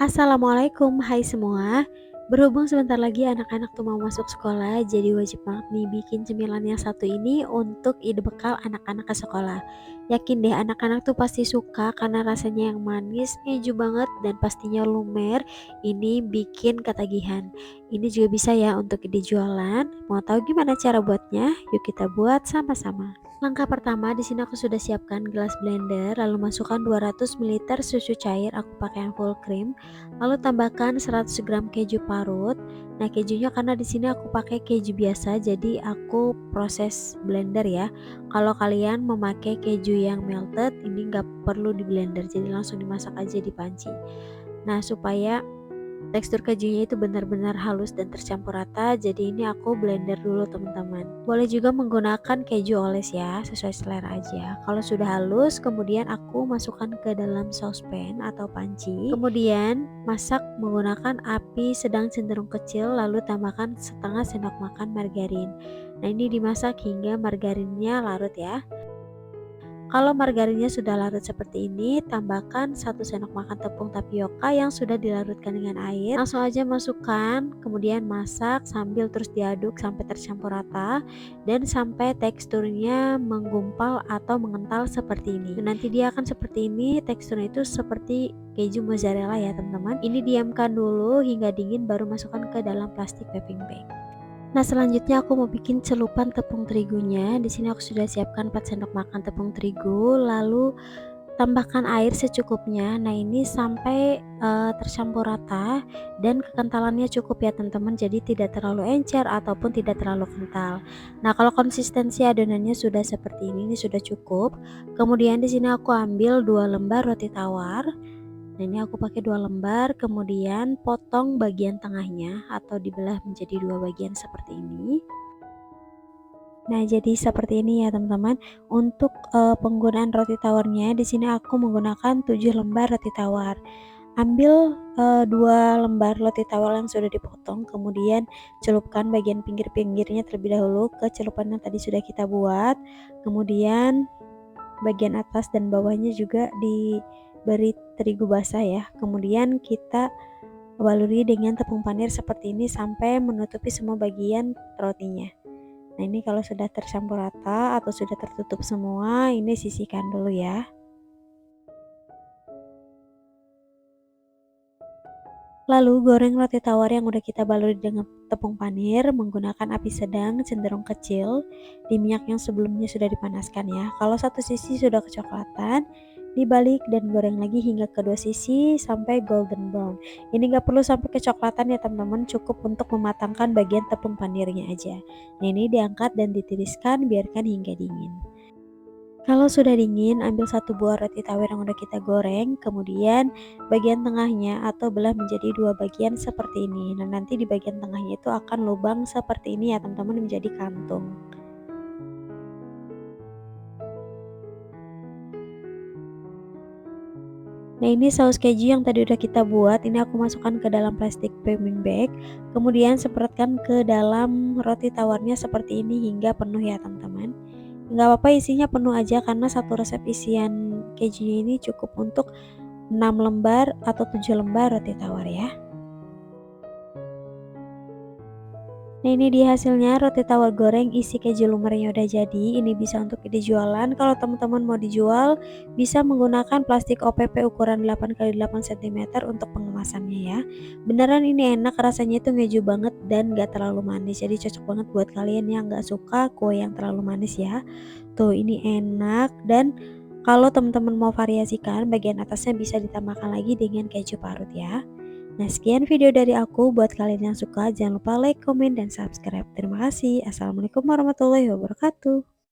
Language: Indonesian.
Assalamualaikum, hai semua. Berhubung sebentar lagi anak-anak tuh mau masuk sekolah, jadi wajib banget nih bikin cemilan yang satu ini untuk ide bekal anak-anak ke sekolah. Yakin deh anak-anak tuh pasti suka karena rasanya yang manis, keju banget dan pastinya lumer. Ini bikin ketagihan. Ini juga bisa ya untuk ide jualan. Mau tahu gimana cara buatnya? Yuk kita buat sama-sama. Langkah pertama, di sini aku sudah siapkan gelas blender, lalu masukkan 200 ml susu cair, aku pakai yang full cream. Lalu tambahkan 100 gram keju parut. Nah, kejunya karena di sini aku pakai keju biasa, jadi aku proses blender ya. Kalau kalian memakai keju yang melted, ini nggak perlu di blender, jadi langsung dimasak aja di panci. Nah, supaya tekstur kejunya itu benar-benar halus dan tercampur rata, jadi ini aku blender dulu teman-teman. Boleh juga menggunakan keju oles ya, sesuai selera aja. Kalau sudah halus, kemudian aku masukkan ke dalam saucepan atau panci. Kemudian masak menggunakan api sedang cenderung kecil, lalu tambahkan setengah sendok makan margarin. Nah, ini dimasak hingga margarinnya larut ya. Kalau margarinnya sudah larut seperti ini, tambahkan 1 sendok makan tepung tapioka yang sudah dilarutkan dengan air. Langsung aja masukkan, kemudian masak sambil terus diaduk sampai tercampur rata dan sampai teksturnya menggumpal atau mengental seperti ini. Nanti dia akan seperti ini, teksturnya itu seperti keju mozzarella ya teman-teman. Ini diamkan dulu hingga dingin baru masukkan ke dalam plastik piping bag. Nah, selanjutnya aku mau bikin celupan tepung terigunya. Di sini aku sudah siapkan 4 sendok makan tepung terigu, lalu tambahkan air secukupnya. Nah, ini sampai tercampur rata dan kekentalannya cukup ya, teman-teman. Jadi tidak terlalu encer ataupun tidak terlalu kental. Nah, kalau konsistensi adonannya sudah seperti ini sudah cukup. Kemudian di sini aku ambil 2 lembar roti tawar. Nah, ini aku pakai 2 lembar, kemudian potong bagian tengahnya atau dibelah menjadi 2 bagian seperti ini. Nah, jadi seperti ini ya teman-teman. Untuk penggunaan roti tawarnya di sini aku menggunakan 7 lembar roti tawar. Ambil 2 lembar roti tawar yang sudah dipotong, kemudian celupkan bagian pinggir-pinggirnya terlebih dahulu ke celupan yang tadi sudah kita buat. Kemudian bagian atas dan bawahnya juga diberi terigu basah ya. Kemudian kita baluri dengan tepung panir seperti ini sampai menutupi semua bagian rotinya. Nah, ini kalau sudah tercampur rata atau sudah tertutup semua, ini sisihkan dulu ya. Lalu goreng roti tawar yang udah kita baluri dengan tepung panir menggunakan api sedang cenderung kecil di minyak yang sebelumnya sudah dipanaskan ya. Kalau satu sisi sudah kecoklatan, dibalik dan goreng lagi hingga kedua sisi sampai golden brown. Ini nggak perlu sampai kecoklatan ya teman-teman, cukup untuk mematangkan bagian tepung panirnya aja. Nah, ini diangkat dan ditiriskan, biarkan hingga dingin. Kalau sudah dingin, ambil 1 buah roti tawar yang udah kita goreng, kemudian bagian tengahnya atau belah menjadi 2 bagian seperti ini. Nah, nanti di bagian tengahnya itu akan lubang seperti ini ya teman-teman, menjadi kantung. Nah, ini saus keju yang tadi udah kita buat, ini aku masukkan ke dalam plastik piping bag, kemudian semprotkan ke dalam roti tawarnya seperti ini hingga penuh ya teman-teman. Nggak apa-apa isinya penuh aja karena satu resep isian kejunya ini cukup untuk 6 lembar atau 7 lembar roti tawar ya. Nah, ini dia hasilnya, roti tawar goreng isi keju lumernya udah jadi. Ini bisa untuk dijualan. Kalau teman-teman mau dijual, bisa menggunakan plastik OPP ukuran 8x8 cm untuk pengemasannya ya. Beneran ini enak, rasanya itu ngeju banget dan gak terlalu manis. Jadi cocok banget buat kalian yang gak suka kue yang terlalu manis ya. Tuh, ini enak. Dan kalau teman-teman mau variasikan, bagian atasnya bisa ditambahkan lagi dengan keju parut ya. Nah, sekian video dari aku. Buat kalian yang suka, jangan lupa like, komen, dan subscribe. Terima kasih. Assalamualaikum warahmatullahi wabarakatuh.